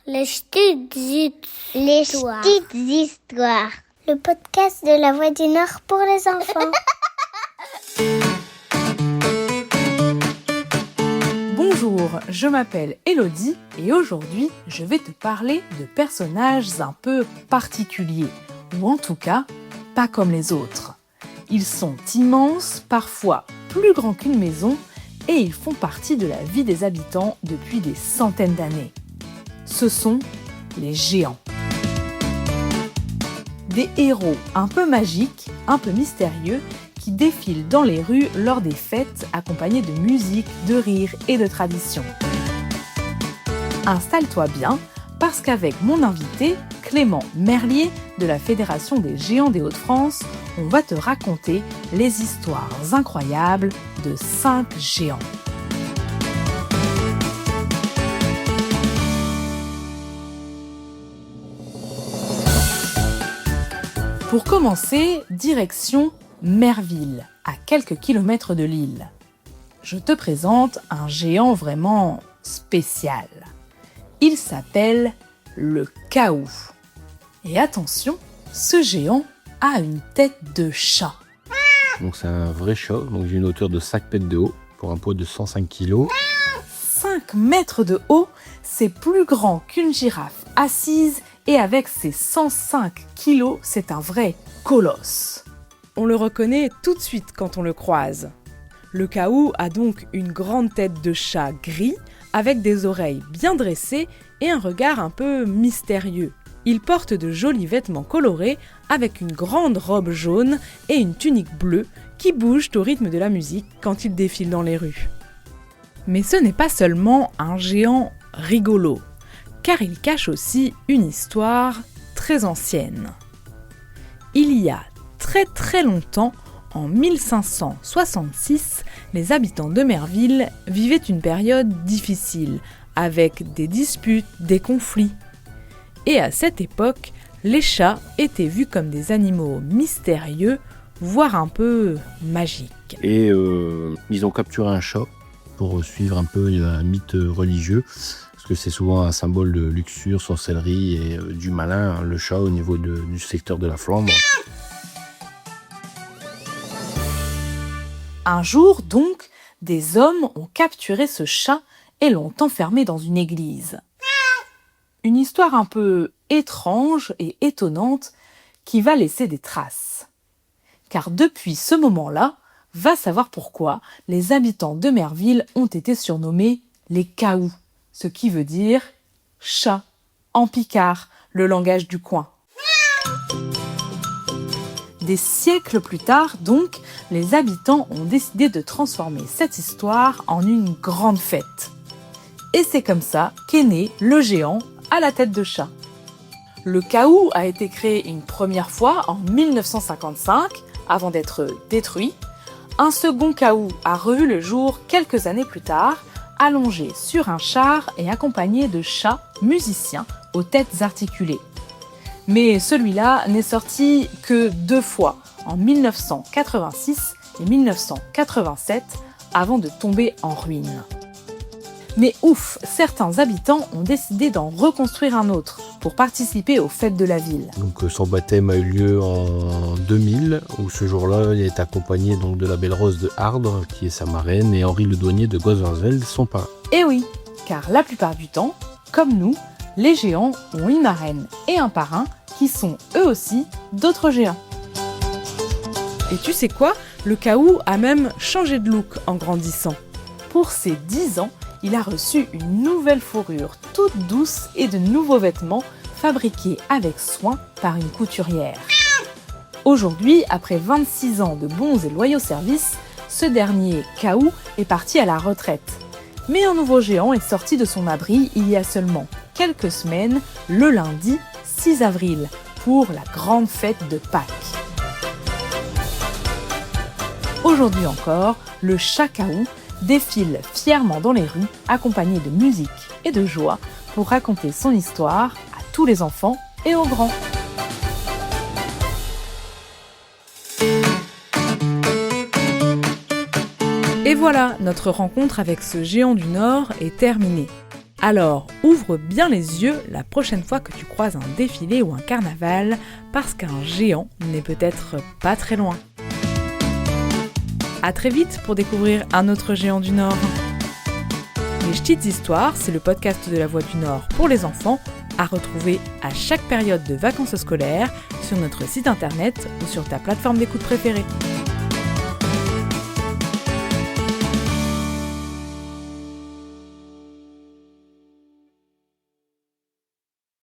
Les petites histoires. Les petites histoires. Le podcast de la Voix du Nord pour les enfants. Bonjour, je m'appelle Elodie et aujourd'hui je vais te parler de personnages un peu particuliers, ou en tout cas pas comme les autres. Ils sont immenses, parfois plus grands qu'une maison, et ils font partie de la vie des habitants depuis des centaines d'années. Ce sont les géants. Des héros un peu magiques, un peu mystérieux, qui défilent dans les rues lors des fêtes accompagnés de musique, de rires et de traditions. Installe-toi bien, parce qu'avec mon invité, Clément Merlier, de la Fédération des Géants des Hauts-de-France, on va te raconter les histoires incroyables de 5 géants. Pour commencer, direction Merville, à quelques kilomètres de Lille. Je te présente un géant vraiment spécial. Il s'appelle le Kaou. Et attention, ce géant a une tête de chat. Donc c'est un vrai chat, donc j'ai une hauteur de 5 mètres de haut pour un poids de 105 kg. 5 mètres de haut, c'est plus grand qu'une girafe assise et avec ses 105 kilos, c'est un vrai colosse. On le reconnaît tout de suite quand on le croise. Le Kaou a donc une grande tête de chat gris avec des oreilles bien dressées et un regard un peu mystérieux. Il porte de jolis vêtements colorés avec une grande robe jaune et une tunique bleue qui bougent au rythme de la musique quand il défile dans les rues. Mais ce n'est pas seulement un géant rigolo, car il cache aussi une histoire très ancienne. Il y a très longtemps, en 1566, les habitants de Merville vivaient une période difficile, avec des disputes, des conflits. Et à cette époque, les chats étaient vus comme des animaux mystérieux, voire un peu magiques. Et ils ont capturé un chat pour suivre un peu un mythe religieux, parce que c'est souvent un symbole de luxure, sorcellerie et du malin, hein, le chat au niveau du secteur de la Flandre. Un jour donc, des hommes ont capturé ce chat et l'ont enfermé dans une église. Une histoire un peu étrange et étonnante qui va laisser des traces. Car depuis ce moment-là, va savoir pourquoi, les habitants de Merville ont été surnommés les Kaou, ce qui veut dire chat en picard, le langage du coin. Des siècles plus tard, donc, les habitants ont décidé de transformer cette histoire en une grande fête. Et c'est comme ça qu'est né le géant à la tête de chat. Le Kaou a été créé une première fois en 1955, avant d'être détruit. Un second Kaou a revu le jour quelques années plus tard, allongé sur un char et accompagné de chats musiciens aux têtes articulées. Mais celui-là n'est sorti que 2 fois, en 1986 et 1987, avant de tomber en ruine. Mais ouf, certains habitants ont décidé d'en reconstruire un autre pour participer aux fêtes de la ville. Donc son baptême a eu lieu en 2000, où ce jour-là il est accompagné donc de la belle Rose de Ardres, qui est sa marraine, et Henri le Douanier de Goswinzveld, son parrain. Et oui, car la plupart du temps, comme nous, les géants ont une marraine et un parrain qui sont eux aussi d'autres géants. Et tu sais quoi ? Le Kaou a même changé de look en grandissant. Pour ses 10 ans, il a reçu une nouvelle fourrure toute douce et de nouveaux vêtements fabriqués avec soin par une couturière. Aujourd'hui, après 26 ans de bons et loyaux services, ce dernier Kaou est parti à la retraite. Mais un nouveau géant est sorti de son abri il y a seulement quelques semaines, le lundi 6 avril, pour la grande fête de Pâques. Aujourd'hui encore, le chat Kaou défile fièrement dans les rues, accompagné de musique et de joie, pour raconter son histoire à tous les enfants et aux grands. Et voilà, notre rencontre avec ce géant du Nord est terminée. Alors ouvre bien les yeux la prochaine fois que tu croises un défilé ou un carnaval, parce qu'un géant n'est peut-être pas très loin. À très vite pour découvrir un autre géant du Nord. Les Ch'tites Histoires, c'est le podcast de la Voix du Nord pour les enfants, à retrouver à chaque période de vacances scolaires sur notre site internet ou sur ta plateforme d'écoute préférée.